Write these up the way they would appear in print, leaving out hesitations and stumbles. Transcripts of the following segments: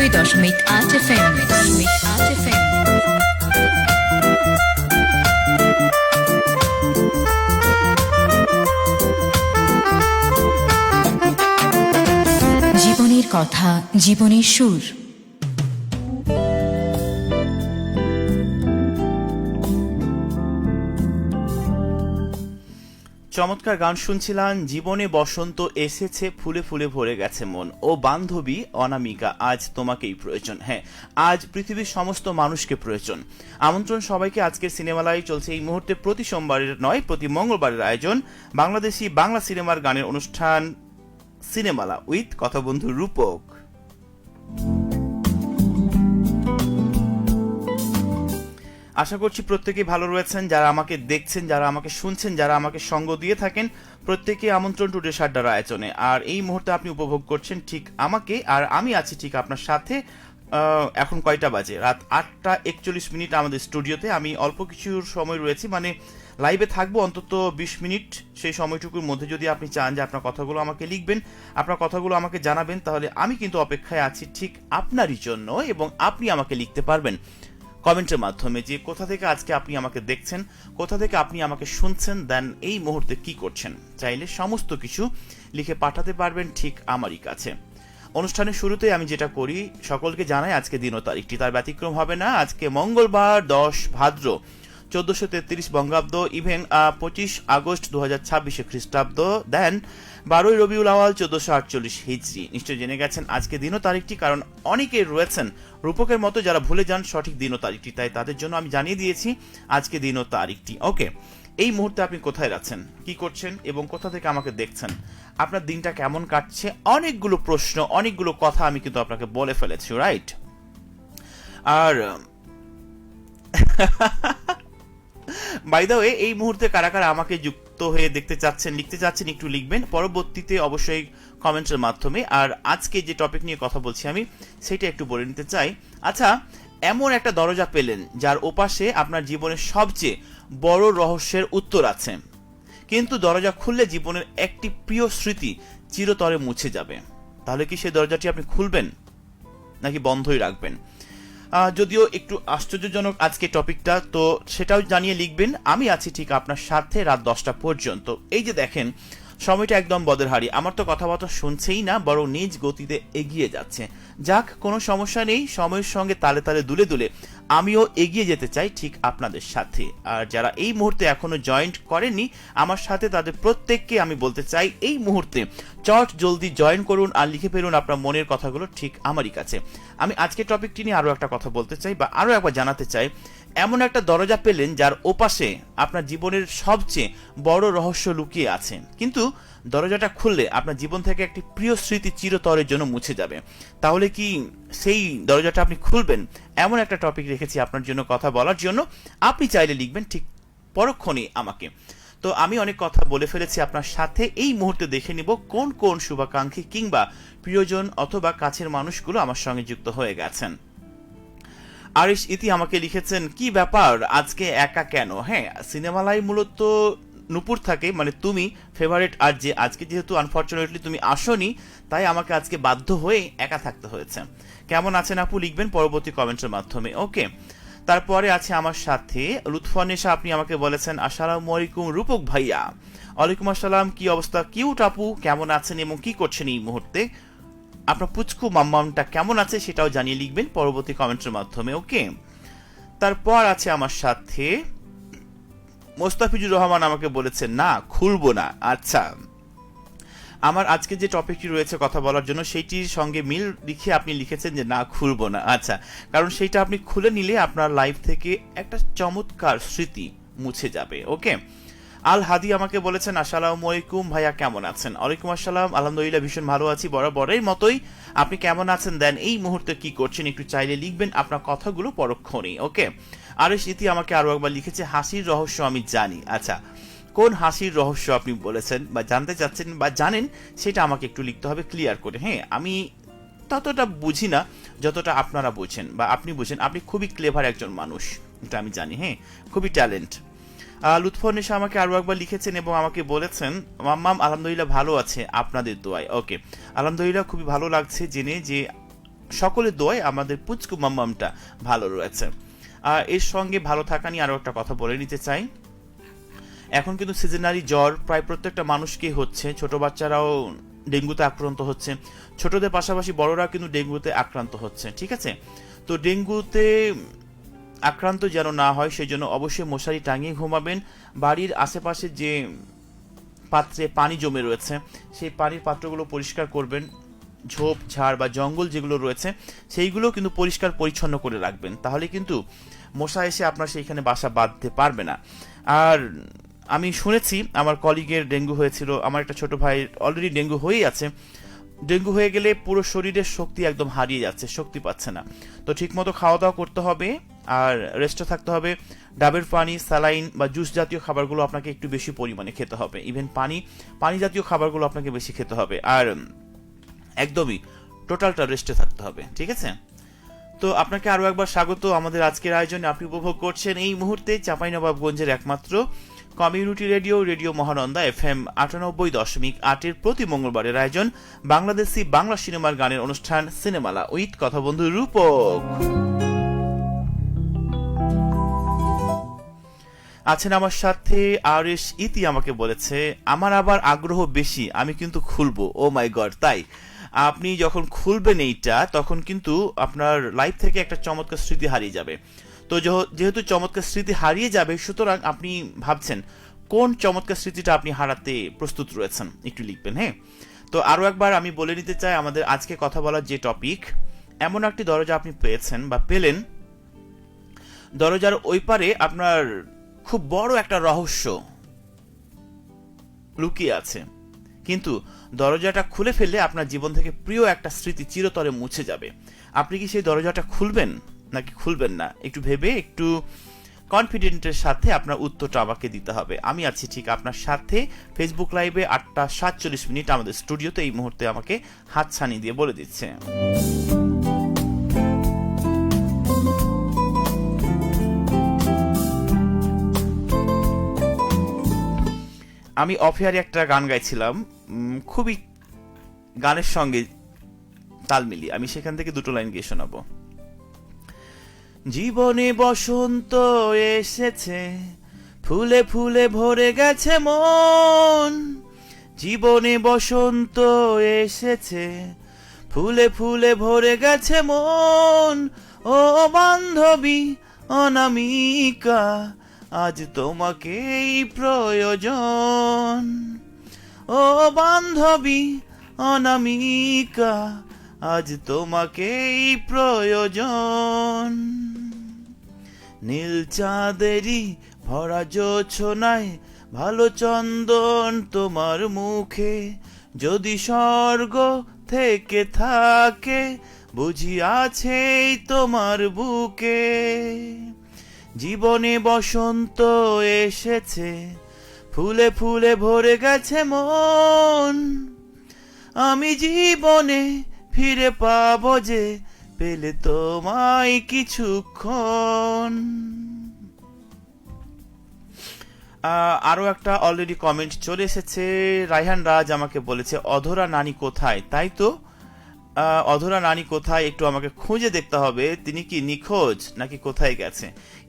99.8 FM। জীবনের কথা, জীবনের সুর। চমৎকার গান শুনছিলাম। জীবনে বসন্ত এসেছে, ফুলে ফুলে ভরে গেছে মন, ও বান্ধবী অনামিকা আজ তোমাকেই প্রয়োজন। হ্যাঁ, আজ পৃথিবীর সমস্ত মানুষকে প্রয়োজন। আমন্ত্রণ সবাইকে আজকের সিনেমালাই চলছে এই মুহূর্তে প্রতি সোমবারের নয়, প্রতি মঙ্গলবারের আয়োজন বাংলাদেশি বাংলা সিনেমার গানের অনুষ্ঠান সিনেমালা উইথ কথা বন্ধু রূপক। আশা করছি প্রত্যেকেই ভালো রয়েছেন। যারা আমাকে দেখছেন, যারা আমাকে শুনছেন, যারা আমাকে সঙ্গ দিয়ে থাকেন, প্রত্যেকে আমন্ত্রণ টুডে সাড্ডার আয়োজনে। আর এই মুহূর্তে আপনি উপভোগ করছেন ঠিক আমাকে, আর আমি আছি ঠিক আপনার সাথে। এখন কয়টা বাজে? রাত 8:41 আমাদের স্টুডিওতে। আমি অল্প কিছুর সময় রয়েছি, মানে লাইভে থাকবো অন্তত 20 মিনিট। সেই সময়টুকুর মধ্যে যদি আপনি চান যে আপনার কথাগুলো আমাকে লিখবেন, আপনার কথাগুলো আমাকে জানাবেন, তাহলে আমি কিন্তু অপেক্ষায় আছি ঠিক আপনারই জন্য, এবং আপনি আমাকে লিখতে পারবেন কমেন্টের মাধ্যমে যে কোথা থেকে আজকে আপনি আমাকে দেখছেন, কোথা থেকে আপনি আমাকে শুনছেন, দেন এই মুহূর্তে কি করছেন। চাইলে সমস্ত কিছু লিখে পাঠাতে পারবেন ঠিক আমারই কাছে। অনুষ্ঠানের শুরুতে আমি যেটা করি, সকলকে জানাই আজকে দিন ও তারিখটি, তার ব্যতিক্রম হবে না। আজকে মঙ্গলবার 10 ভাদ্র 1433 বঙ্গাব্দ, ইভেন 25 আগস্ট 2026 খ্রিস্টাব্দ, দেন 12 রবিউল আওয়াল 1448 হিজরি। নিশ্চয় জেনে গেছেন আজকে দিন ও তারিখটি, কারণ অনেকে রয়েছেন রূপকের মতো যারা ভুলে যান সঠিক দিন ও তারিখটি, তাই তাদের জন্য আমি জানিয়ে দিয়েছি আজকে দিন ও তারিখটি। ওকে, এই মুহূর্তে আপনি কোথায় আছেন, কি করছেন, এবং কোথা থেকে আমাকে দেখছেন, আপনার দিনটা কেমন কাটছে, অনেকগুলো প্রশ্ন, অনেকগুলো কথা আমি কিন্তু আপনাকে বলে ফেলেছি, রাইট? আর বাই দ্য ওয়ে, এই মুহূর্তে কারা কারা আমাকে যুক্ত হয়ে দেখতে চাচ্ছেন, লিখতে চাচ্ছেন, একটু লিখবেন পরবর্তীতে অবশ্যই কমেন্টের মাধ্যমে। আর আজকে যে টপিক নিয়ে কথা বলছি আমি, সেটা একটু বলে নিতে চাই। আচ্ছা, এমন একটা দরজা পেলেন যার ওপাশে আপনার জীবনের সবচেয়ে বড় রহস্যের উত্তর আছে, কিন্তু দরজা খুললে জীবনের একটি প্রিয় স্মৃতি চিরতরে মুছে যাবে। তাহলে কি সেই দরজাটি আপনি খুলবেন নাকি বন্ধই রাখবেন? যদিও একটু আশ্চর্যজনক আজকে টপিকটা, তো সেটাও জানিয়ে লিখবেন। আমি আছি ঠিক আপনার সাথে রাত 10টা পর্যন্ত। এই যে দেখেন, সময়টা একদম বদের হারি। আমার তো কথাবার্তা শুনছেই না, বরং নিজ গতিতে এগিয়ে যাচ্ছে। যাক, কোনো সমস্যা নেই, সময়ের সঙ্গে তালে তালে দুলে দুলে আমিও এগিয়ে যেতে চাই ঠিক আপনাদের সাথে। আর যারা এই মুহূর্তে এখনো জয়েন্ট করেননি আমার সাথে, তাদের প্রত্যেককে আমি বলতে চাই এই মুহূর্তে চট জলদি জয়েন করুন আর লিখে ফেলুন আপনার মনের কথাগুলো ঠিক আমারই কাছে। আমি আজকে টপিকটি নিয়ে আরো একটা কথা বলতে চাই, বা আরো একবার জানাতে চাই। এমন একটা দরজা পেলেন যার ওপাশে আপনার জীবনের সবচেয়ে বড় রহস্য লুকিয়ে আছে, কিন্তু দরজাটা খুললে আপনার জীবন থেকে একটি প্রিয় স্মৃতি চিরতরের জন্য মুছে যাবে। তাহলে কি সেই দরজাটা আপনি খুলবেন? এমন একটা টপিক রেখেছি আপনার জন্য কথা বলার জন্য। আপনি চাইলে লিখবেন ঠিক পরক্ষণে আমাকে। তো আমি অনেক কথা বলে ফেলেছি আপনার সাথে। এই মুহূর্তে দেখে নিব কোন কোন শুভাকাঙ্ক্ষী কিংবা প্রিয়জন অথবা কাছের মানুষগুলো আমার সঙ্গে যুক্ত হয়ে গেছেন। আরিশ ইতি আমাকে লিখেছেন, কি ব্যাপার আজকে একা কেন? হ্যাঁ, সিনেমালাই মূলত নুপুর থাকে, মানে তুমি ফেভারিট। আর যে আজকে যেহেতু আনফরচুনেটলি তুমি আসোনি, তাই আমাকে আজকে বাধ্য হয়ে একা থাকতে হয়েছে। কেমন আছেন আপু লিখবেন পরবর্তী কমেন্টের মাধ্যমে। ওকে, তারপরে আছে আমার সাথে লুৎফানেশা, আপনি আমাকে বলেছেন আসসালামু আলাইকুম রূপক ভাইয়া। ওয়ালাইকুম আসসালাম, কি অবস্থা কিউট আপু, কেমন আছেন এবং কি করছেন এই মুহূর্তে? আপনার পুচকু মাম্মামটা কেমন আছে সেটাও জানিয়ে লিখবেন পরবর্তী কমেন্টের মাধ্যমে। ওকে, তারপর আছে আমার সাথে মোস্তাফিজুর রহমান, আমাকে বলেছেন না খুলবো না। আচ্ছা, আমার আজকে যে টপিকটি রয়েছে কথা বলার জন্য, সেইটির সঙ্গে মিল লিখে আপনি লিখেছেন যে না খুলবো না। আচ্ছা, কারণ সেইটা আপনি খুলে নিলে আপনার লাইফ থেকে একটা চমৎকার স্মৃতি মুছে যাবে। ওকে, আল হাদি আমাকে বলেছেন আসসালামু আলাইকুম ভাইয়া, কেমন আছেন? ওয়ালাইকুম আসসালাম, আলহামদুলিল্লাহ ভীষণ ভালো আছি বরাবরের মতোই। আপনি কেমন আছেন? দেন এই মুহূর্তে কি করছেন একটু চাইলে লিখবেন আপনার কথাগুলো পরক্ষণেই। ওকে, আর স্মৃতি আমাকে আরো একবার লিখেছে হাসির রহস্য আমি জানি। আচ্ছা, কোন হাসির রহস্য আপনি বলেছেন বা জানতে চাচ্ছেন বা জানেন, সেটা আমাকে একটু লিখতে হবে ক্লিয়ার করে। হ্যাঁ, আমি ততটা বুঝি না যতটা আপনারা বুঝেন বা আপনি বুঝেন। আপনি খুবই ক্লেভার একজন মানুষ, এটা আমি জানি। হ্যাঁ, খুবই ট্যালেন্ট। লুৎফুন্নেসা আমাকে আরো একবার লিখেছেন এবং আমাকে বলেছেন মাম্মাম আলহামদুলিল্লাহ ভালো আছে আপনাদের দোয়ায়। ওকে, আলহামদুলিল্লাহ খুবই ভালো লাগছে জেনে যে সকলের দোয়ায় আমাদের পুচকু মাম্মামটা ভালো রয়েছে। আর এর সঙ্গে ভালো থাকা নিয়ে আরো একটা কথা বলে নিতে চাই। এখন কিন্তু সিজনারি জ্বর প্রায় প্রত্যেকটা মানুষকেই হচ্ছে, ছোট বাচ্চারাও ডেঙ্গুতে আক্রান্ত হচ্ছে, ছোটদের পাশাপাশি বড়রা কিন্তু ডেঙ্গুতে আক্রান্ত হচ্ছে, ঠিক আছে? তো ডেঙ্গুতে আক্রান্ত যেন না হয় সেই জন্য অবশ্যই মশারি টাঙিয়ে ঘুমাবেন। বাড়ির আশেপাশে যে পাত্রে পানি জমে রয়েছে সেই পানির পাত্রগুলো পরিষ্কার করবেন, ঝোপ ঝাড় বা জঙ্গল যেগুলো রয়েছে সেইগুলো কিন্তু পরিষ্কার পরিচ্ছন্ন করে রাখবেন, তাহলে কিন্তু মশা এসে আপনার সেইখানে বাসা বাঁধতে পারবে না। আর আমি শুনেছি আমার কলিগের ডেঙ্গু হয়েছিল, আমার একটা ছোট ভাই অলরেডি ডেঙ্গু হয়েই আছে। ডেঙ্গু হয়ে গেলে পুরো শরীরের শক্তি একদম হারিয়ে যাচ্ছে, শক্তি পাচ্ছে না। তো ঠিকমতো খাওয়া দাওয়া করতে হবে আর রেস্টে থাকতে হবে। ডাবের পানি, স্যালাইন বা জুস জাতীয় খাবারগুলো আপনাকে একটু বেশি পরিমাণে খেতে হবে। ইভেন পানি জাতীয় খাবারগুলো আপনাকে বেশি খেতে হবে। আর একদমই টোটালটা রেস্টে থাকতে হবে, ঠিক আছে? তো আপনাকে আরো একবার স্বাগত আমাদের আজকের আয়োজনে। আপনি উপভোগ করছেন এই মুহূর্তে চাঁপাইনবাবগঞ্জের একমাত্র কমিউনিটি রেডিও মহানন্দা FM ৯৮.৮ প্রতি মঙ্গলবারের আয়োজন বাংলাদেশি বাংলা সিনেমার গানের অনুষ্ঠান সিনেমালা উইথ কথা বন্ধু রূপক। আছেন আমার সাথে আরএস ইতি। আমাকে বলেছে আমার আবার আগ্রহ বেশি, আমি কিন্তু খুলবো। ও মাই গড, তাই? আপনি যখন খুলবেন এইটা তখন কিন্তু আপনার লাইফ থেকে একটা চমৎকার স্মৃতি হারিয়ে যাবে। তো যেহেতু চমৎকার স্মৃতি হারিয়ে যাবে, সুতরাং আপনি ভাবছেন কোন চমৎকার স্মৃতিটা আপনি হারাতে প্রস্তুত রয়েছেন, একটু লিখবেন। হ্যাঁ, তো আরো একবার আমি বলে নিতে চাই আমাদের আজকে কথা বলার যে টপিক, এমন একটি দরজা আপনি পেয়েছেন বা পেলেন, দরজার ওই পারে আপনার খুব বড় একটা রহস্য লুকিয়ে আছে, কিন্তু দরজাটা খুলে ফেললে আপনার জীবন থেকে প্রিয় একটা স্মৃতি চিরতরে মুছে যাবে। আপনি কি সেই দরজাটা খুলবেন নাকি খুলবেন না? একটু ভেবে একটু কনফিডেন্টের সাথে আপনার উত্তরটা আমাকে দিতে হবে। আমি আছি ঠিক আপনার সাথে ফেসবুক লাইভে ৮টা ৪৭ আমাদের স্টুডিওতে এই মুহূর্তে আমাকে হাতছানি দিয়ে বলে দিচ্ছে। আমি অফেয়ারে একটা গান গাইছিলাম, খুবই গানের সঙ্গে তাল মিলিয়ে আমি সেখান থেকে দুটো লাইন গিয়ে শোনাবো। জীবনে বসন্ত এসেছে, ফুলে ফুলে ভরে গেছে মন। জীবনে বসন্ত এসেছে, ফুলে ফুলে ভরে গেছে মন। ও বান্ধবী অনামিকা, আজ তোমাকেই প্রয়োজন। ও বান্ধবী অনামিকা, আজ তোমাকেই প্রয়োজন। নীল চাঁদেরই ভরা জোছনায় ভালো চন্দন তোমার মুখে, যদি স্বর্গ থেকে থাকে বুঝি আছেই তোমার বুকে। জীবনে বসন্ত এসেছে, ফুলে ফুলে ভরে গেছে মন। আমি জীবনে ফিরে পাবো যে পেলে তোমায় কিছুক্ষণ। আরো একটা অলরেডি কমেন্ট চলে এসেছে। রায়হান রাজ আমাকে বলেছে অধরা নানি কোথায়? তাই তো, অধরা নানি কোথায় একটু আমাকে খুঁজে দেখতে হবে, তিনি কি নিখোঁজ নাকি কোথায় গেছে।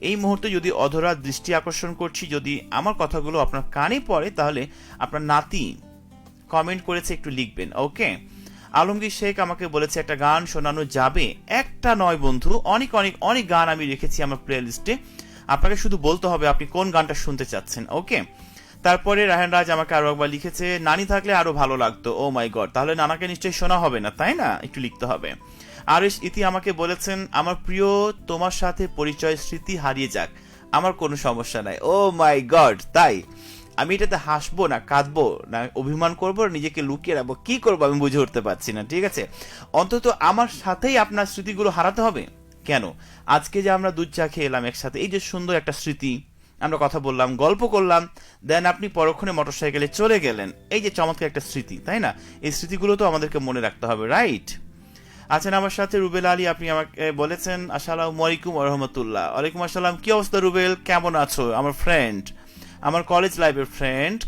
এই মুহূর্তে যদি অধরা দৃষ্টি আকর্ষণ করছি, যদি আমার কথাগুলো আপনার কানে পড়ে তাহলে আপনার নাতি কমেন্ট করেছে, একটু লিখবেন। ওকে, আলমগীর শেখ আমাকে বলেছে একটা গান শোনানো যাবে। একটা নয় বন্ধু, অনেক অনেক অনেক গান আমি রেখেছি আমার প্লে লিস্টে, আপনাকে শুধু বলতে হবে আপনি কোন গানটা শুনতে চাচ্ছেন। ওকে, তারপরে রায়হান রাজ আমাকে আরো একবার লিখেছে নানি থাকলে আরো ভালো লাগতো। ও মাই গড, তাহলে নানাকে নিশ্চয়ই শোনা হবে না, তাই না? একটু লিখতে হবে। আরএস ইতি আমাকে বলেছেন আমার প্রিয় তোমার সাথে পরিচয় স্মৃতি হারিয়ে যাক, আমার কোনো সমস্যা নাই। ও মাই গড, তাই? আমি এটাতে হাসবো না কাঁদবো না অভিমান করবো নিজেকে লুকিয়ে রাখবো, কি করবো আমি বুঝে উঠতে পারছি না। ঠিক আছে, অন্তত আমার সাথেই আপনার স্মৃতিগুলো হারাতে হবে কেন? আজকে যে আমরা দুধ চা খেয়ে এলাম একসাথে, এই যে সুন্দর একটা স্মৃতি, আমরা কথা বললাম, গল্প করলাম, দেন আপনি পরক্ষণে মোটরসাইকেলে চলে গেলেন, এই যে চমৎকার একটা স্মৃতি, তাই না? এই স্মৃতিগুলো তো আমাদেরকে মনে রাখতে হবে, রাইট? আছেন আমার সাথে রুবেল আলী, আপনি আমাকে বলেছেন আসসালামু আলাইকুম ওয়া রাহমাতুল্লাহ। ওয়ালাইকুম আসসালাম, কি অবস্থা রুবেল, কেমন আছো? আমার ফ্রেন্ড, আমার কলেজ লাইফের ফ্রেন্ড,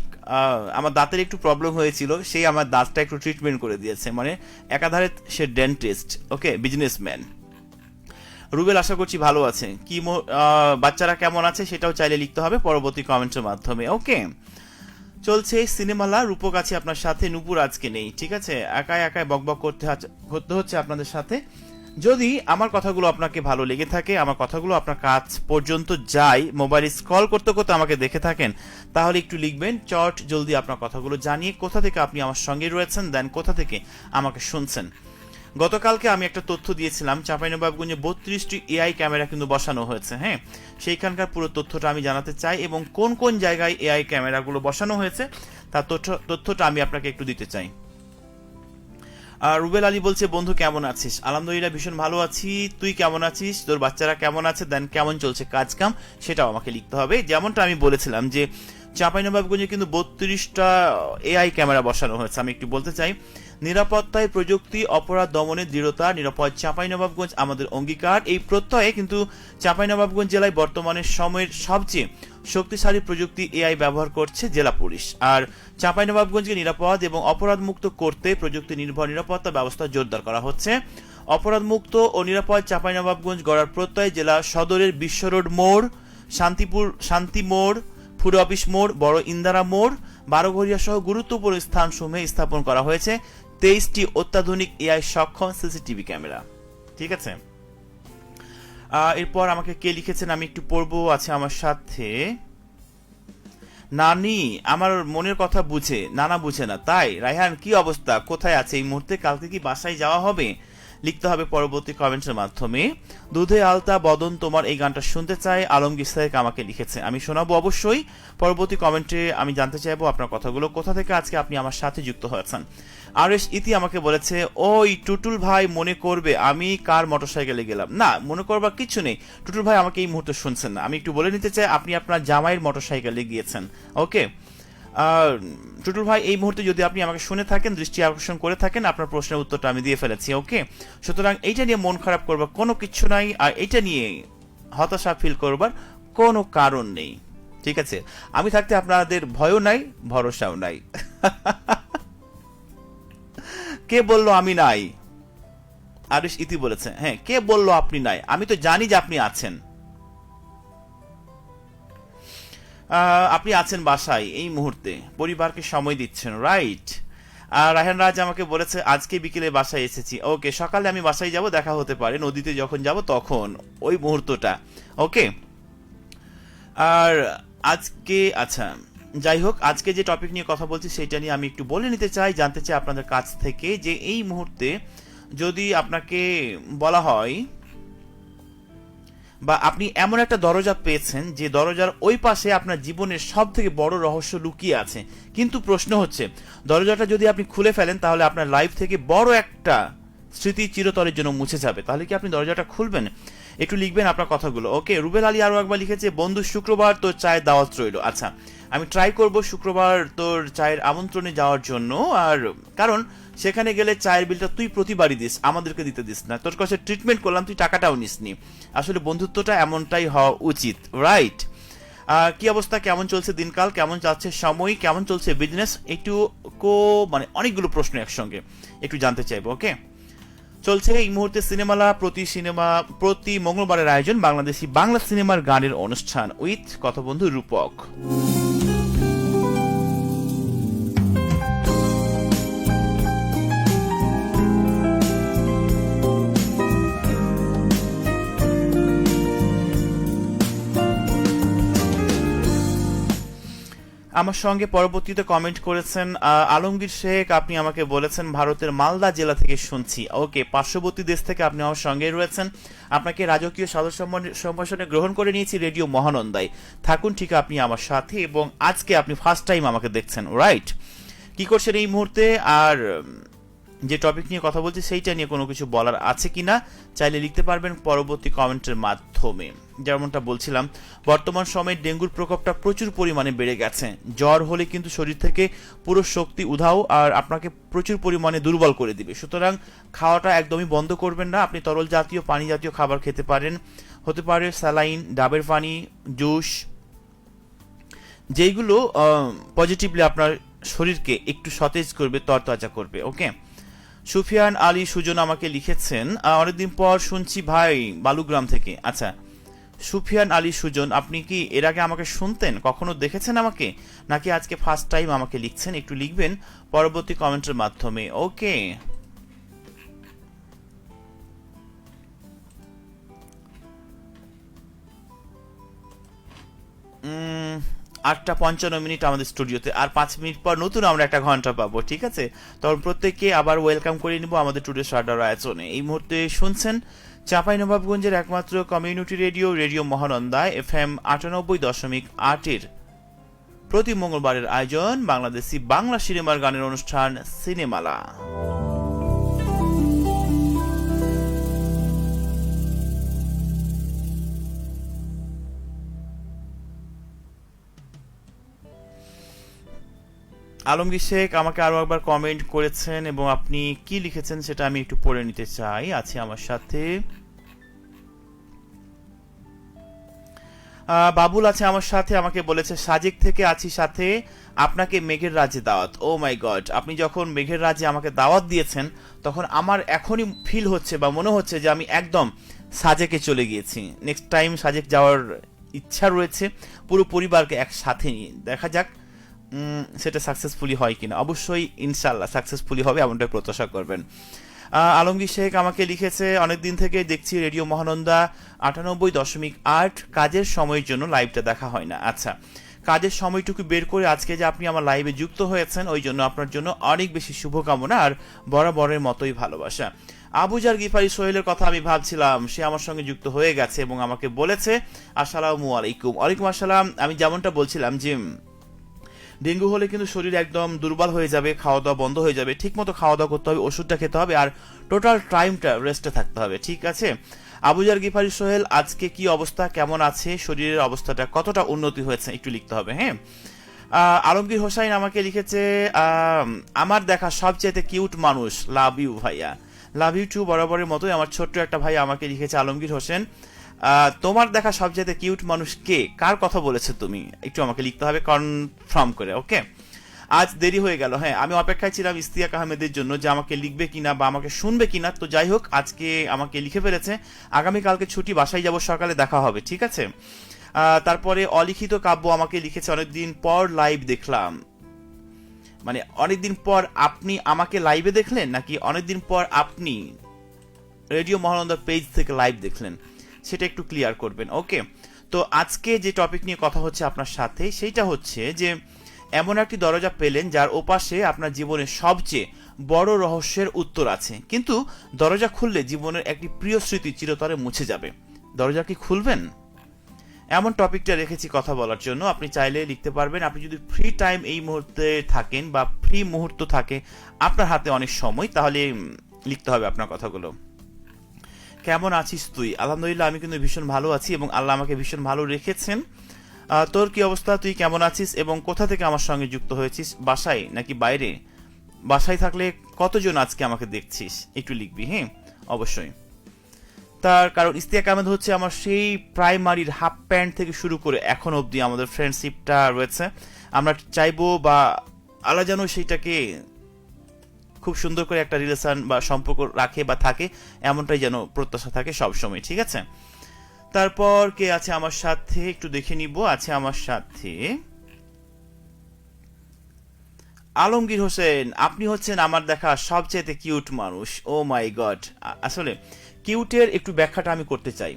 আমার দাঁতের একটু প্রবলেম হয়েছিল, সেই আমার দাঁতটা একটু ট্রিটমেন্ট করে দিয়েছে, মানে একাধারে সে ডেন্টিস্ট, ওকে, বিজনেসম্যান। রুবেল আশা করছি ভালো আছে। বাচ্চারা কেমন আছে সেটাও চাইলে লিখতে হবে পরবর্তী কমেন্টের মাধ্যমে, ওকে। চলছে সিনেমালা, রূপক আছে আপনার সাথে, নূপুর আজকে নেই, ঠিক আছে, একাই একাই বকবক করতে হচ্ছে আপনাদের সাথে। যদি আমার কথাগুলো আপনাকে ভালো লেগে থাকে, আমার কথাগুলো আপনার কাছ পর্যন্ত যায়, মোবাইল স্ক্রল করতে করতে আমাকে দেখে থাকেন, তাহলে একটু লিখবেন চট জলদি আপনার কথাগুলো জানিয়ে কোথা থেকে আপনি আমার সঙ্গে রয়েছেন, দেন কোথা থেকে আমাকে শুনছেন। গতকালকে আমি একটা তথ্য দিয়েছিলাম, চাঁপাইনবাবগঞ্জে 32টি এআই ক্যামেরা কিন্তু বসানো হয়েছে, হ্যাঁ, সেইখানকার পুরো তথ্যটা আমি জানাতে চাই এবং কোন কোন জায়গায় এআই ক্যামেরাগুলো বসানো হয়েছে তার তথ্যটা আমি আপনাকে একটু দিতে চাই। রুবেল আলী বলছে, বন্ধু কেমন আছিস? আলহামদুলিল্লাহ ভীষণ ভালো আছি, তুই কেমন আছিস? তোর বাচ্চারা কেমন আছে? দেন কেমন চলছে কাজ কাম, সেটাও আমাকে লিখতে হবে। যেমনটা আমি বলেছিলাম যে চাঁপাইনবাবগঞ্জে কিন্তু 32টা এআই ক্যামেরা বসানো হয়েছে। আমি একটু বলতে চাই, নিরাপত্তায় প্রযুক্তি, অপরাধ দমনে দৃঢ়তা, নিরাপদ চাঁপাইনবাবগঞ্জ আমাদের অঙ্গীকার। এই প্রত্যয়ে কিন্তু চাঁপাইনবাবগঞ্জ জেলায় বর্তমানে সময়ের সবচেয়ে শক্তিশালী প্রযুক্তি এআই ব্যবহার করছে জেলা পুলিশ। আর চাঁপাইনবাবগঞ্জকে নিরাপদ এবং অপরাধ মুক্ত করতে প্রযুক্তি নির্ভর নিরাপত্তা ব্যবস্থা জোরদার করা হচ্ছে। অপরাধ মুক্ত ও নিরাপদ চাঁপাইনবাবগঞ্জ গড়ার প্রত্যয় জেলা সদরের বিশ্ব রোড মোড়, শান্তি মোড়, ফুড অফিস মোড়, বড় ইন্দারা মোড়, বারোঘরিয়া সহ গুরুত্বপূর্ণ স্থানসমূহে স্থাপন করা হয়েছে 23টি অত্যাধুনিক এআই সক্ষম সিসিটিভি ক্যামেরা, ঠিক আছে। এরপর আমাকে কে লিখেছেন আমি একটু পড়বো, আছে আমার সাথে নানি, আমার মনের কথা বুঝে, নানা বুঝে না তাই। রায়হান কি অবস্থা, কোথায় আছে এই মুহূর্তে? কালকে কি বাসায় যাওয়া হবে? লিখতে হবে পরবর্তী কমেন্টের মাধ্যমে। দুধে আলতা বদন তোমার এই গানটা শুনতে চাই, আলমগীর সাহেব আমাকে লিখেছে, আমি শোনাবো অবশ্যই। পরবর্তী কমেন্টে আমি জানতে চাইবো আপনার কথাগুলো, কোথা থেকে আজকে আপনি আমার সাথে যুক্ত হয়েছেন। আর এস ইতি আমাকে বলেছে, ওই টুটুল ভাই মনে করবে আমি কার মোটরসাইকেলে গেলাম। না, মনে করবার কিছু নেই, টুটুল ভাই আমাকে এই মুহূর্তে শুনছেন না। আমি একটু বলে নিতে চাই, আপনি আপনার জামাইয়ের মোটরসাইকেলে গিয়েছেন, ওকে। টুটুল ভাই এই মুহূর্তে যদি আপনি আমাকে শুনে থাকেন, দৃষ্টি আকর্ষণ করে থাকেন, আপনার প্রশ্নের উত্তরটা আমি দিয়ে ফেলেছি, ওকে। সুতরাং এইটা নিয়ে মন খারাপ করবার কোনো কিছু নাই, আর এইটা নিয়ে হতাশা ফিল করবার কোনো কারণ নেই, ঠিক আছে। আমি থাকতে আপনাদের ভয়ও নাই, ভরসাও নাই। কে বললো আমি নাই? আরিশ ইতি বলেছে, হ্যাঁ, কে বললো আপনি নাই? আমি তো জানি যে আপনি আছেন, আপনি আছেন বাসায় এই মুহূর্তে, পরিবারকে সময় দিচ্ছেন, রাইট। আর রায়হান রাজ আমাকে বলেছে, আজকে বিকেলে বাসায় এসেছি, ওকে, সকালে আমি বাসায় যাব, দেখা হতে পারে, নদীতে যখন যাব তখন, ওই মুহূর্তটা, ওকে। আর আজকে, আচ্ছা যাই হোক, আজকে যে টপিক নিয়ে কথা বলছি সেটা নিয়ে আমি একটু বলে নিতে চাই, জানতে চাই আপনাদের কাছ থেকে যে এই মুহূর্তে যদি আপনাকে বলা হয় বা আপনি এমন একটা দরজা পেয়েছেন যে দরজার ওই পাশে আপনার জীবনের সব থেকে বড় রহস্য লুকিয়ে আছে, কিন্তু প্রশ্ন হচ্ছে দরজাটা যদি আপনি খুলে ফেলেন তাহলে আপনার লাইফ থেকে বড় একটা স্মৃতি চিরতরের জন্য মুছে যাবে, তাহলে কি আপনি দরজাটা খুলবেন? একটু লিখবেন আপনার কথাগুলো, ওকে। রুবেল আলী আরো একবার লিখেছে, বন্ধু শুক্রবার তোর চায়ের দাওয়াত রইল। আচ্ছা, আমি ট্রাই করব শুক্রবার তোর চায়ের আমন্ত্রণে যাওয়ার জন্য, আর কারণ সেখানে গেলে চায়ের বিলটা তুই প্রতিবারই দিস, আমাদেরকে দিতে দিস না, তোর কাছে ট্রিটমেন্ট করলাম, তুই টাকাটাও নিসনি। আসলে বন্ধুত্বটা এমনটাই হওয়া উচিত, রাইট। কি অবস্থা, কেমন চলছে দিনকাল, কেমন যাচ্ছে সময়, কেমন চলছে বিজনেস, একটু মানে অনেকগুলো প্রশ্ন একসঙ্গে একটু জানতে চাইবো, ওকে। চলছে এই মুহূর্তে সিনেমালা, প্রতি মঙ্গলবারের আয়োজন বাংলাদেশি বাংলা সিনেমার গানের অনুষ্ঠান উইথ কথাবন্ধু রূপক। আমার সঙ্গে পরবর্তীতে কমেন্ট করেছেন আলমগীর শেখ, আপনি আমাকে বলেছেন ভারতের মালদা জেলা থেকে শুনছি, ওকে, পার্শ্ববর্তী দেশ থেকে আপনি আমার সঙ্গে রয়েছেন, আপনাকে রাজকীয় সদস্য সম্ভাষণে গ্রহণ করে নিয়েছি রেডিও মহানন্দায়, থাকুন ঠিক আপনি আমার সাথে, এবং আজকে আপনি ফার্স্ট টাইম আমাকে দেখছেন, রাইট। কি করছেন এই মুহূর্তে, আর যে টপিক নিয়ে কথা বলছি সেইটা নিয়ে কোনো কিছু বলার আছে কিনা চাইলে লিখতে পারবেন পরবর্তী কমেন্টের মাধ্যমে। যেমনটা বলছিলাম, বর্তমান সময়ে ডেঙ্গুর প্রকোপটা প্রচুর পরিমাণে বেড়ে গেছে, জ্বর হলে কিন্তু শরীর থেকে পুরো শক্তি উধাও আর আপনাকে প্রচুর পরিমাণে দুর্বল করে দিবে, সুতরাং খাওয়াটা একদমই বন্ধ করবেন না। আপনি তরল জাতীয় পানি জাতীয় খাবার খেতে পারেন, হতে পারে স্যালাইন, ডাবের পানি, জুস, যেইগুলো পজিটিভলি আপনার শরীরকে একটু সতেজ করবে, তরতাজা করবে। ওকে, সুফিয়ান আলী সুজন আমাকে লিখেছেন, অনেকদিন পর শুনছি ভাই বালুগ্রাম থেকে। আচ্ছা, সুফিয়ান আলী সুজন, আপনি কি এর আগে আমাকে শুনতেন, কখনো দেখেছেন আমাকে, নাকি আজকে ফার্স্ট টাইম আমাকে লিখছেন? একটু লিখবেন পরবর্তী কমেন্টের মাধ্যমে। ওকে, 8:55 আমাদের স্টুডিওতে, আর 5 মিনিট পর নতুন আমরা একটা ঘন্টা পাবো, ঠিক আছে? তখন প্রত্যেককে আবার ওয়েলকাম করে নিব আমাদের টুডে শারদার আয়োজনে। এই মুহূর্তে শুনছেন চাঁপাইনবাবগঞ্জের একমাত্র community radio, radio Mahananda FM 98.8-এর প্রতি মঙ্গলবারের আয়োজন বাংলাদেশি বাংলা সিনেমার গানের অনুষ্ঠান সিনেমালা। আলমগীর শেখ আমাকে আরো একবার কমেন্ট করেছেন এবং আপনি কি লিখেছেন সেটা আমি একটু পড়ে নিতে চাই। আছে আমার সাথে বাবুল, আছে আমার সাথে, আমাকে বলেছে সাজেক থেকে আছি সাথে, আপনাকে মেঘের রাজ্যে দাওয়াত। ও মাই গড, আপনি যখন মেঘের রাজ্যে আমাকে দাওয়াত দিয়েছেন তখন আমার এখনই ফিল হচ্ছে বা মনে হচ্ছে যে আমি একদম সাজেকে চলে গিয়েছি। নেক্সট টাইম সাজেক যাওয়ার ইচ্ছা রয়েছে পুরো পরিবারকে একসাথে নিয়ে। দেখা যাক সেটা সাকসেসফুলি হয় কিনা। অবশ্যই ইনশাল্লাহ সাকসেসফুলি হবে, এমনটাই প্রত্যাশা করবেন। আলমগীর শেখ আমাকে লিখেছে, অনেকদিন থেকে দেখছি রেডিও মহানন্দা 98.8, কাজের সময়ের জন্য লাইভটা দেখা হয় না। আচ্ছা, কাজের সময়টুকু বের করে আজকে যে আপনি আমার লাইভে যুক্ত হয়েছেন, ওই জন্য আপনার জন্য অনেক বেশি শুভকামনা আর বরাবরের মতোই ভালোবাসা। আবুজার গিফারি সোহেলের কথা আমি ভাবছিলাম, সে আমার সঙ্গে যুক্ত হয়ে গেছে এবং আমাকে বলেছে আসসালামু আলাইকুম। ওয়ালাইকুম আসসালাম। আমি যেমনটা বলছিলাম যে ডেঙ্গু হলে কিন্তু শরীর একদম দুর্বল হয়ে যাবে, খাওয়া দাওয়া বন্ধ হয়ে যাবে, ঠিক মতো খাওয়া দাওয়া করতে হবে, ওষুধটা খেতে হবে, আর টোটাল টাইমটা রেস্টে থাকতে হবে, ঠিক আছে? আবুজার গিফারি সোহেল, আজকে কি অবস্থা, কেমন আছে, শরীরের অবস্থাটা কতটা উন্নতি হয়েছে একটু লিখতে হবে। হ্যাঁ, আলমগীর হোসাইন আমাকে লিখেছে, আমার দেখা সবচেয়ে কিউট মানুষ, লাভ ইউ ভাইয়া। লাভ ইউ টু, বরাবরের মতোই আমার ছোট্ট একটা ভাই আমাকে লিখেছে আলমগীর হোসেন, তোমার দেখা সবচেয়ে কিউট মানুষ কে, কার কথা বলেছে তুমি, একটু আমাকে লিখতে হবে কনফার্ম করে। ওকে, আজ দেরি হয়ে গেল। হ্যাঁ, আমি অপেক্ষায় ছিলাম ইস্তিয়াক আহমেদের জন্য যে আমাকে লিখবে কিনা বা আমাকে শুনবে কিনা। তো যাই হোক, আজকে আমাকে লিখে ফেলেছে। আগামীকালকে ছুটি, বাসায় যাব, সকালে দেখা হবে, ঠিক আছে? তারপরে অলিখিত কাব্য আমাকে লিখেছে, অনেকদিন পর লাইভ দেখলাম। মানে অনেকদিন পর আপনি আমাকে লাইভে দেখলেন, নাকি অনেকদিন পর আপনি রেডিও মহানন্দা পেজ থেকে লাইভ দেখলেন, সেটা একটু ক্লিয়ার করবেন। ওকে, তো আজকে যে টপিক নিয়ে কথা হচ্ছে আপনার সাথে, সেইটা হচ্ছে যে এমন একটি দরজা পেলেন যার ওপাশে আপনার জীবনের সবচেয়ে বড় রহস্যের উত্তর আছে, কিন্তু দরজা খুললে জীবনের একটি প্রিয় স্মৃতি চিরতরে মুছে যাবে। দরজা কি খুলবেন? এমন টপিকটা রেখেছি কথা বলার জন্য। আপনি চাইলে লিখতে পারবেন। আপনি যদি ফ্রি টাইম এই মুহূর্তে থাকেন বা ফ্রি মুহূর্ত থাকে আপনার হাতে অনেক সময়, তাহলে লিখতে হবে আপনার কথাগুলো। কেমন আছিস তুই? আলহামদুলিল্লাহ, আমি কিন্তু ভীষণ ভালো আছি এবং আল্লাহ আমাকে ভীষণ ভালো রেখেছেন। তোর কি অবস্থা, তুই কেমন আছিস এবং কোথা থেকে আমার সঙ্গে যুক্ত হয়েছিস, বাসায় নাকি বাইরে? বাসায় থাকলে কতজন আজকে আমাকে দেখছিস একটু লিখবি। হ্যাঁ, অবশ্যই। তার কারণ ইস্তিয়াক আহমেদ হচ্ছে আমার সেই প্রাইমারির হাফ প্যান্ট থেকে শুরু করে এখন অবধি আমাদের ফ্রেন্ডশিপটা রয়েছে। আমরা চাইবো বা আল্লাহ যেন সেইটাকে খুব সুন্দর করে একটা রিলেশন বা সম্পর্ক রাখে বা থাকে, এমনটাই যেন প্রত্যাশা থাকে সবসময়, ঠিক আছে? তারপর কে আছে আমার সাথে একটু দেখে নিব। আছে আমার সাথে আলমগীর হোসেন, আপনি হচ্ছেন আমার দেখা সবচেয়ে কিউট মানুষ। ও মাই গড, আসলে কিউটের একটু ব্যাখ্যাটা আমি করতে চাই।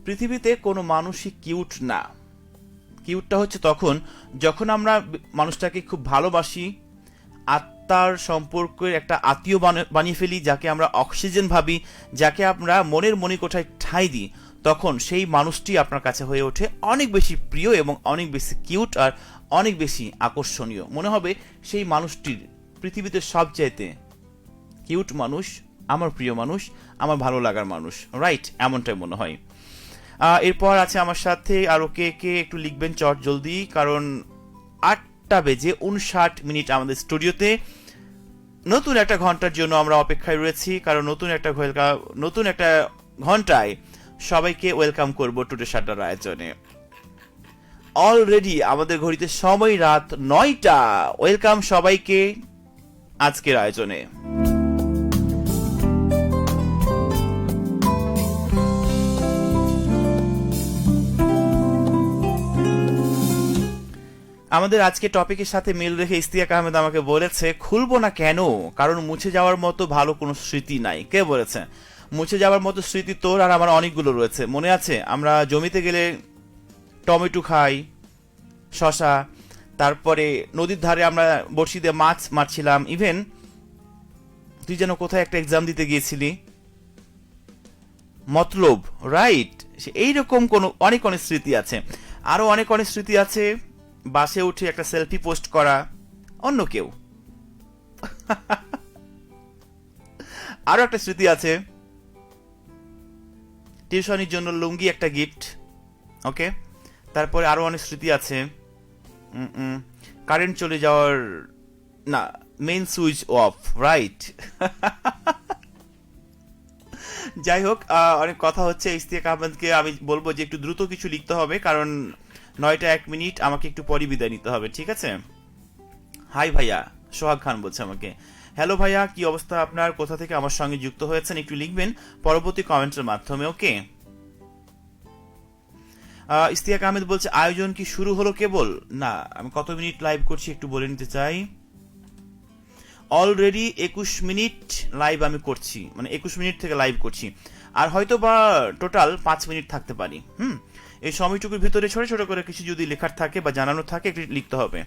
পৃথিবীতে কোনো মানুষই কিউট না। কিউটটা হচ্ছে তখন যখন আমরা মানুষটাকে খুব ভালোবাসি, আত্মার সম্পর্কের একটা আত্মীয় বানিয়ে ফেলি, যাকে আমরা অক্সিজেন ভাবি, যাকে আমরা মনের মণিকোঠায় ঠাঁই দিই, তখন সেই মানুষটি আপনার কাছে হয়ে ওঠে অনেক বেশি প্রিয় এবং অনেক বেশি কিউট আর অনেক বেশি আকর্ষণীয়। মনে হবে সেই মানুষটির পৃথিবীতে সবচাইতে কিউট মানুষ, আমার প্রিয় মানুষ, আমার ভালো লাগার মানুষ, রাইট? এমনটাই মনে হয়। এরপর আছে আমার সাথে আরো কে কে একটু লিখবেন চট জলদি, কারণ 8:59 আমাদের স্টুডিওতে নতুন একটা ঘন্টার জন্য আমরা অপেক্ষায় রয়েছি, কারণ নতুন একটা ঘন্টায় সবাইকে ওয়েলকাম করব টুডে শারদার আয়োজনে। অলরেডি আমাদের ঘড়িতে সময় রাত 9টা। ওয়েলকাম সবাইকে আজকের আয়োজনে। আমাদের আজকে টপিকের সাথে মিল রেখে ইস্তিয়াক আহমেদ আমাকে বলেছে খুলবো না কেন, কারণ মুছে যাওয়ার মতো ভালো কোনো স্মৃতি নাই। কে বলেছে? মুছে যাওয়ার মতো স্মৃতি তোর আর আমার অনেকগুলো রয়েছে। মনে আছে আমরা জমিতে গেলে টমেটো খাই, শশা, তারপরে নদীর ধারে আমরা বড়শি দিয়ে মাছ মারছিলাম। ইভেন তুই যেন কোথায় একটা এক্সাম দিতে গিয়েছিলি, মতলব, রাইট? এইরকম কোন অনেক অনেক স্মৃতি আছে। আরো অনেক অনেক স্মৃতি আছে, বাসে উঠে একটা সেলফি পোস্ট করা অন্য কেউ। আরো একটা স্মৃতি আছে, টিউশনের জন্য লুঙ্গি একটা গিফট। ওকে, তারপরে আরো অনেক স্মৃতি আছে, কারেন্ট চলে যাওয়ার, না, মেইন সুইচ অফ, রাইট? যাই হোক, অনেক কথা হচ্ছে। ইস্তিয়াক আহমেদকে আমি বলবো যে একটু দ্রুত কিছু লিখতে হবে, কারণ 9টা 1 মিনিট, আমাকে একটু পরই বিদায় নিতে হবে, ঠিক আছে? হাই ভাইয়া, সোহাগ খান বলছে আমাকে। হ্যালো ভাইয়া, কি অবস্থা আপনার? কোথা থেকে আমার সঙ্গে যুক্ত হয়েছেন একটু লিখবেন পরবর্তী কমেন্টের মাধ্যমে। ওকে, ইস্তিয়াক আহমেদ বলছে আয়োজন কি শুরু হলো কেবল? না, আমি কত মিনিট লাইভ করছি একটু বলে নিতে চাই। অলরেডি 21 মিনিট লাইভ আমি করছি, মানে 21 মিনিট থেকে লাইভ করছি, আর হয়তো বা টোটাল 5 মিনিট থাকতে পারি। এই সময়টুকুর ভিতরে ছোট ছোট করে কিছু যদি লেখার থাকে বা জানানো থাকে একটু লিখতে হবে।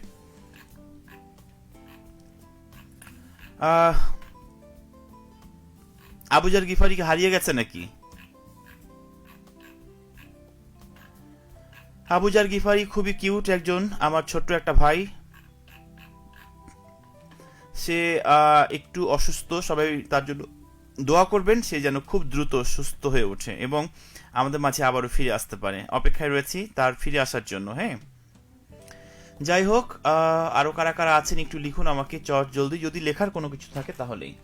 আবুজার গিফারি কি হারিয়ে গেছে নাকি? আবুজার গিফারি খুবই কিউট একজন, আমার ছোট্ট একটা ভাই। সে একটু অসুস্থ, সবাই তার জন্য দোয়া করবেন, সে যেন খুব দ্রুত সুস্থ হয়ে ওঠে এবং আমাদের মাঝে আবারও ফিরে আসতে পারে। অপেক্ষায় রয়েছি তার ফিরে আসার জন্য। হ্যাঁ, যাই হোক, আরো কারা কারা আছেন একটু লিখুন আমাকে চট জলদি, যদি লেখার কোনো কিছু থাকে তাহলেই।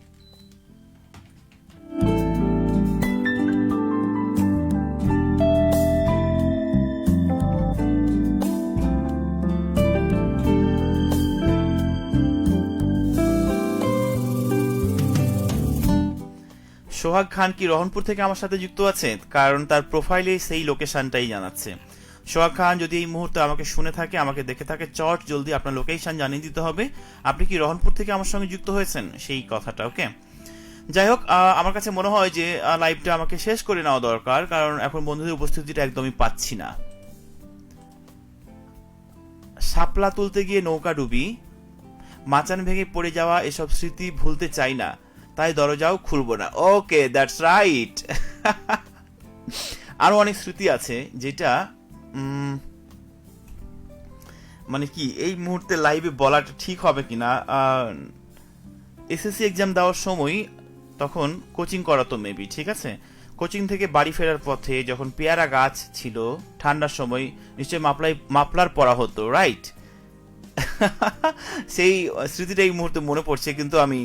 সোহাগ খান কি রহনপুর থেকে আমার সাথে যুক্ত আছে? কারণ তার প্রোফাইলে সেই লোকেশনটাই জানাচ্ছে। সোহাগ খান যদি এই মুহূর্তে আমাকে শুনে থাকে, আমাকে দেখে থাকে, চট জলদি আপনার লোকেশন জানিয়ে দিতে হবে। আপনি কি রহনপুর থেকে আমার সঙ্গে যুক্ত হয়েছেন সেই কথাটা। ওকে, যাই হোক, আমার কাছে মনে হয় যে লাইভটা আমাকে শেষ করে নেওয়া দরকার, কারণ এখন বন্ধুদের উপস্থিতিটা একদমই পাচ্ছি না। শাপলা তুলতে গিয়ে নৌকা ডুবি, মাচান ভেঙে পড়ে যাওয়া, এসব স্মৃতি ভুলতে চাই না, তাই দরজাও খুলবো না। ওকে, দ্যাটস রাইট। আরো অনেক স্মৃতি আছে যেটা মানে কি এই মুহূর্তে লাইভে বলাটা ঠিক হবে কিনা। এসএসসি এক্সাম দেওয়ার সময় তখন কোচিং করাতো মেবি, ঠিক আছে? কোচিং থেকে বাড়ি ফেরার পথে যখন পেয়ারা গাছ ছিল, ঠান্ডার সময় নিশ্চয়ই মাফলার পরা হতো, রাইট? সেই স্মৃতিটা এই মুহূর্তে মনে পড়ছে, কিন্তু আমি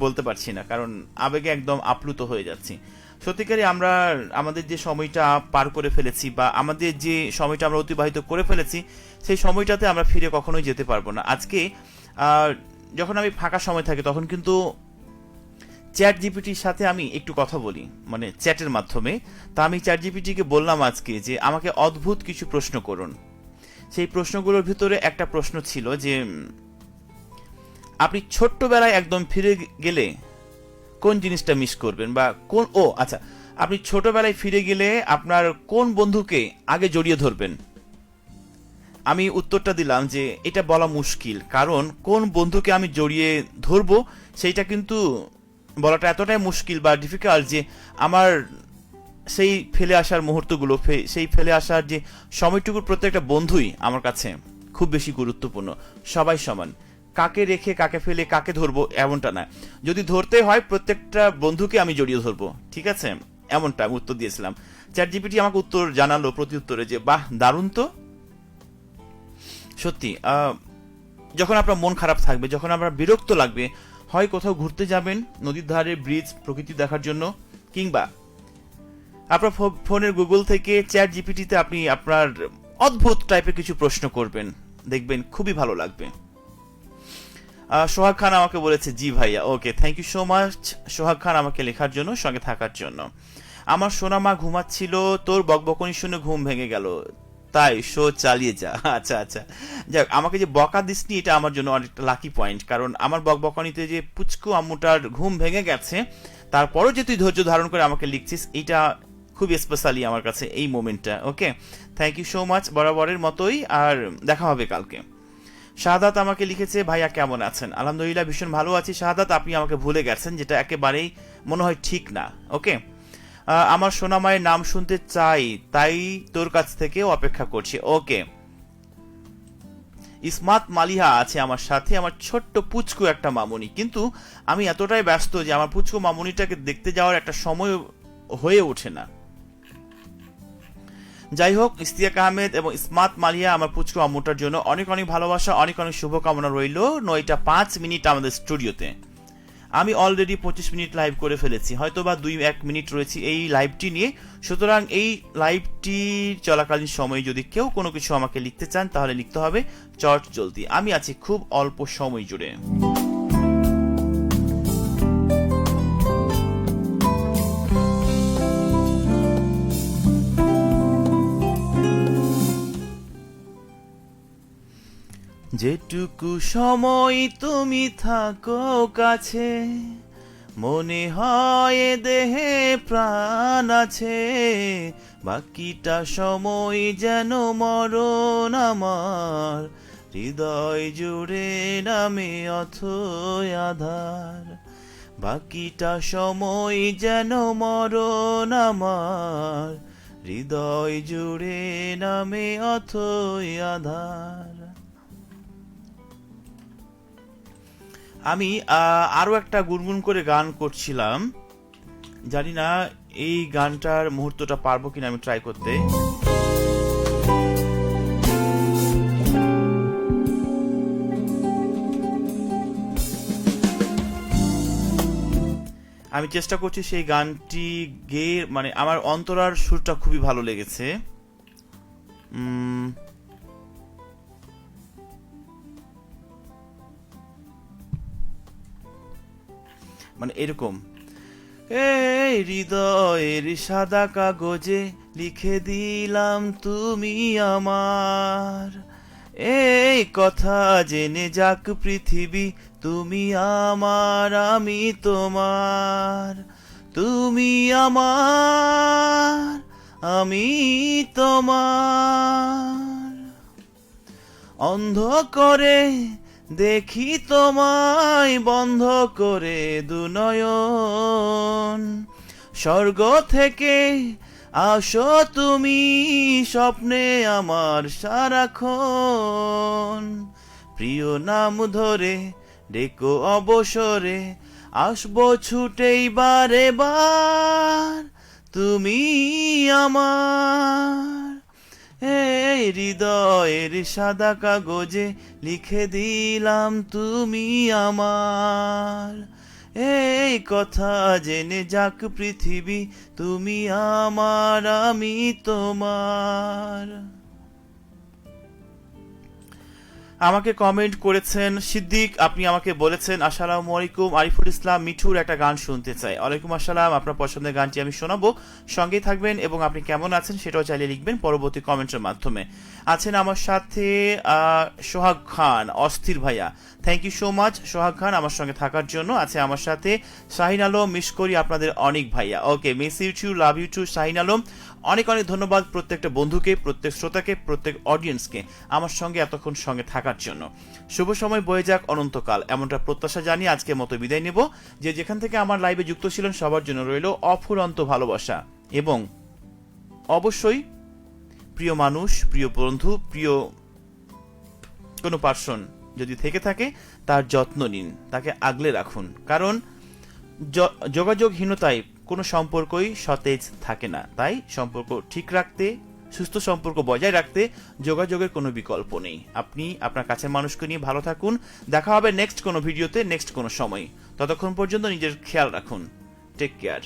বলতে পারছি না, কারণ আবেগে একদম আপ্লুত হয়ে যাচ্ছি। সত্যিকারই আমরা আমাদের যে সময়টা পার করে ফেলেছি, বা আমাদের যে সময়টা আমরা অতিবাহিত করে ফেলেছি, সেই সময়টাতে আমরা ফিরে কখনোই যেতে পারবো না। আজকে যখন আমি ফাঁকা সময় থাকি তখন কিন্তু চ্যাট জিপিটির সাথে আমি একটু কথা বলি, মানে চ্যাটের মাধ্যমে। তা আমি চ্যাট জিপিটিকে বললাম আজকে যে আমাকে অদ্ভুত কিছু প্রশ্ন করুন। সেই প্রশ্নগুলোর ভিতরে একটা প্রশ্ন ছিল যে আপনি ছোট্টবেলায় একদম ফিরে গেলে কোন জিনিসটা মিস করবেন, বা কোন, আচ্ছা, আপনি ছোটবেলায় ফিরে গেলে আপনার কোন বন্ধুকে আগে জড়িয়ে ধরবেন। আমি উত্তরটা দিলাম যে এটা বলা মুশকিল, কারণ কোন বন্ধুকে আমি জড়িয়ে ধরবো সেইটা কিন্তু বলাটা এতটাই মুশকিল বা ডিফিকাল্ট যে আমার সেই ফেলে আসার মুহূর্তগুলো, সেই ফেলে আসার যে সময়টুকুর প্রত্যেকটা বন্ধুই আমার কাছে খুব বেশি গুরুত্বপূর্ণ। সবাই সমান, কাকে রেখে কাকে ফেলে কাকে ধরবো এমনটা না। যদি ধরতে হয় প্রত্যেকটা বন্ধুকে আমি জড়িয়ে ধরবো, ঠিক আছে? এমনটা আমি উত্তর দিয়েছিলাম। চ্যাট জিপিটি আমাকে উত্তর জানালো প্রতি উত্তরে যে বাহ, দারুণ তো। সত্যি, যখন আপনার মন খারাপ থাকবে, যখন আপনার বিরক্ত লাগবে, হয় কোথাও ঘুরতে যাবেন, নদীর ধারে, ব্রিজ, প্রকৃতি দেখার জন্য, কিংবা আপনার ফোনের গুগল থেকে চ্যাট জিপিটিতে আপনি আপনার অদ্ভুত টাইপের কিছু প্রশ্ন করবেন, দেখবেন খুবই ভালো লাগবে। সোহাগ খান আমাকে বলেছে জি ভাইয়া। ওকে, থ্যাংক ইউ সো মাচ সোহাগ খান আমাকে লেখার জন্য, সঙ্গে থাকার জন্য। আমার সোনা মা ঘুমাচ্ছিল, তোর বকবকনি শুনে ঘুম ভেঙে গেল, তাই শো চালিয়ে যা। আচ্ছা আচ্ছা, যাক, আমাকে যে বকা দিসনি এটা আমার জন্য অনেকটা লাকি পয়েন্ট, কারণ আমার বকবকনিতে যে পুচকু আম্মুটার ঘুম ভেঙে গেছে, তারপরও যে তুই ধৈর্য ধারণ করে আমাকে লিখছিস, এটা খুবই স্পেশালি আমার কাছে এই মোমেন্টটা। ওকে, থ্যাংক ইউ সো মাচ, বরাবরের মতোই, আর দেখা হবে কালকে। শাহাদাত আমাকে লিখেছে ভাইয়া কেমন আছেন? আলহামদুলিল্লাহ ভীষণ ভালো আছি শাহাদাত, আপনি আমাকে ভুলে গেছেন, যেটা একেবারেই মনে হয় ঠিক না। ওকে, আমার সোনা মায়ের নাম শুনতে চাই, তাই তোর কাছ থেকে অপেক্ষা করছি। ওকে, ইসমাত মালিহা আছে আমার সাথে, আমার ছোট্ট পুচকু একটা মামুনি, কিন্তু আমি এতটাই ব্যস্ত যে আমার পুচকু মামুনিটাকে দেখতে যাওয়ার একটা সময় হয়ে ওঠে না। যাই হোক, ইস্তিয়াক আহমেদ এবং ইসমাত মালিয়া আমার পুচকু আম্মুটার জন্য অনেক অনেক ভালোবাসা, অনেক অনেক শুভকামনা রইল। 9:05 আমাদের স্টুডিওতে। আমি অলরেডি 25 মিনিট লাইভ করে ফেলেছি, হয়তো বা 2-1 মিনিট রয়েছে এই লাইভটি নিয়ে। সুতরাং এই লাইভটি চলাকালীন সময়ে যদি কেউ কোনো কিছু আমাকে লিখতে চান, তাহলে লিখতে হবে চট জলদি। আমি আছি খুব অল্প সময় জুড়ে। যেটুকু সময় তুমি থাকো কাছে, মনে হয় দেহে প্রাণ আছে, বাকিটা সময় যেন মরণ আমার, হৃদয় জুড়ে নামে অথই আধার, বাকিটা সময় যেন মরণ আমার, হৃদয় জুড়ে নামে অথই আধার। আমি আরো একটা গুনগুন করে গান করছিলাম, জানি না এই গানটার মুহূর্তটা পারবো কিনা আমি ট্রাই করতে। আমি চেষ্টা করছি সেই গানটি গেয়ে, মানে আমার অন্তরার সুরটা খুবই ভালো লেগেছে। মানে এরকম, এই হৃদয়ের সাদা কাগজে লিখে দিলাম তুমি আমার, এই কথা জেনে যাক পৃথিবী, তুমি আমার আমি তোমার, তুমি আমার আমি তোমার, অন্ধ করে দেখি তোমায়, বন্ধ করে দুনয়ন, স্বর্গ থেকে আসো তুমি, স্বপ্নে আমার সারাক্ষণ, প্রিয় নাম ধরে ডেকো অবসরে, আসবো ছুটেই বারে বার, তুমি আমার, এই হৃদয়ের সাদা কাগজে লিখে দিলাম তুমি আমার, এই কথা জেনে যাক পৃথিবী, তুমি আমার আমি তোমার। আমাকে কমেন্ট করেছেন সিদ্দিক, আপনি আমাকে বলেছেন আসসালামু আলাইকুম, আরিফুল ইসলাম মিঠুর একটা গান শুনতে চাই। ওয়ালাইকুম আসসালাম, আপনার পছন্দের গানটি আমি শোনাবো, সঙ্গেই থাকবেন এবং আপনি কেমন আছেন সেটাও চাইলে লিখবেন পরবর্তী কমেন্টের মাধ্যমে। আছেন আমার সাথে সোহাগ খান, অস্থির ভাইয়া, থ্যাংক ইউ সো মাচ সোহাগ খান আমার সঙ্গে থাকার জন্য। আছে আমার সাথে শাহিন আলম, মিস করি আপনাদের অনেক ভাইয়া। Okay, miss you too, love you too Shahin Alam. অনেক অনেক ধন্যবাদ প্রত্যেকটা বন্ধুকে, প্রত্যেক শ্রোতাকে, প্রত্যেক অডিয়েন্সকে আমার সঙ্গে এতক্ষণ সঙ্গে থাকার জন্য। শুভ সময় বয়ে যাক অনন্তকাল, এমনটা প্রত্যাশা জানিয়ে আজকের মতো বিদায় নেব। যে যেখান থেকে আমার লাইভে যুক্ত ছিলেন সবার জন্য রইল অফুরন্ত ভালোবাসা, এবং অবশ্যই প্রিয় মানুষ, প্রিয় বন্ধু, প্রিয় কোনো পার্সন যদি থেকে থাকে তার যত্ন নিন, তাকে আগলে রাখুন, কারণ যোগাযোগহীনতায় কোনো সম্পর্কই সতেজ থাকে না। তাই সম্পর্ক ঠিক রাখতে, সুস্থ সম্পর্ক বজায় রাখতে যোগাযোগের কোনো বিকল্প নেই। আপনি আপনার কাছের মানুষকে নিয়ে ভালো থাকুন। দেখা হবে নেক্সট কোনো ভিডিওতে, নেক্সট কোনো সময়। ততক্ষণ পর্যন্ত নিজের খেয়াল রাখুন। Take care.